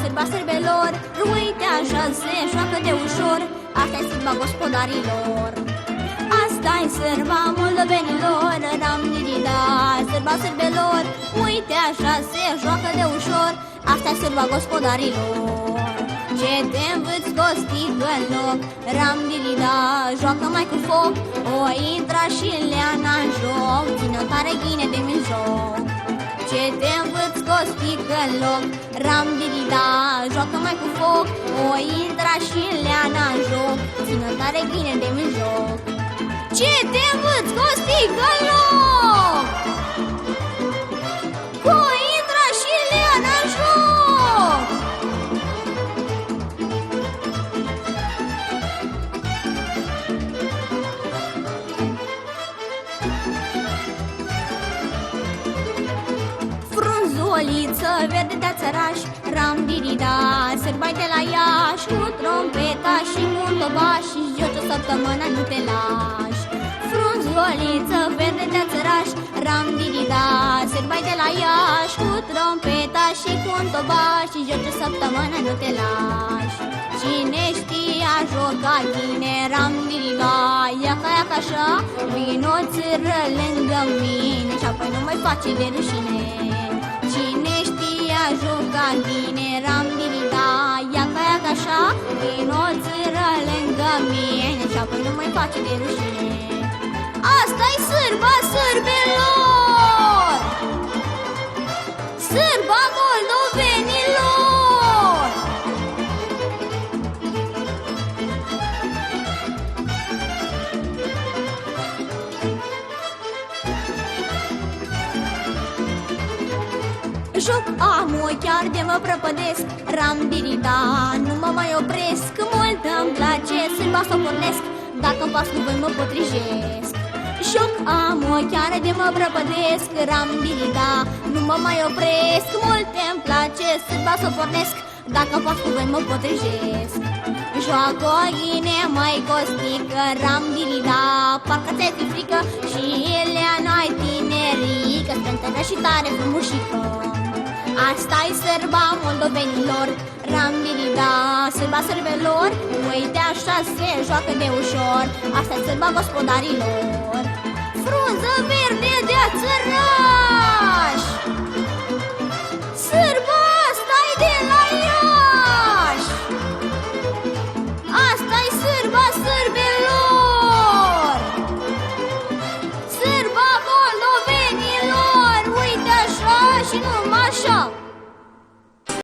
sârba sârbelor, uite așa se joacă de ușor, asta-i sârba gospodarilor. Asta-i sârba moldovenilor, ram-di-di-da, sârba sârbelor, uite așa se joacă de ușor, asta-i sârba gospodarilor. Ce te învăț costică în loc, ram-di-di-da, joacă mai cu foc, o intra și leana în joc, țină tare ghine de mijloc. Ce te învăț costică în loc, ram-di-di-da, joacă mai cu foc, o intra și leana în joc, țină tare ghine de mijloc. Ce te învăț costică în loc, o intra și leana în joc. Frunzoliță verde de țăraș, ram-di-di-da, sârbai de la Iași, cu trompeta și cu un tobaș, și joci o săptămână, nu te lași. Frunzoliță verde de țăraș, ram-di-di-da, sârbai de la Iași, cu trompeta și cu un tobaș, și joci o săptămână, nu te lași. Cine știa joca bine, ram-di-di-da, iaca, iaca așa, vino țâră lângă mine, și apoi nu mai face de rușine. Cine știa joca bine, ram-di-di-da, iaca, iaca așa, vino țâră lângă mine, și apoi nu mai face de rușine. Asta-i sârba sârbelor, sârba moldovenilor. Joc amul chiar de mă prăpădesc, ram-di-di-da, nu mă mai opresc, mult îmi place sârba să o pornesc, dacă-mi pas cuvânt mă potrijesc. Joc amul chiar de mă prăpădesc, ram-di-di-da, nu mă mai opresc, mult îmi place sârba să o pornesc, dacă-mi pas cuvânt mă potrijesc. Joacă o ghine mai costică, ram-di-di-da, parcă ți-ai fi frică, și leana-i tinerică, strântănă și tare frumușică. Asta-i sârba moldovenilor, ram-di-di-da, sârba sârbelor, uite așa se joacă de ușor, asta-i sârba gospodarilor. Frunză verde de țără,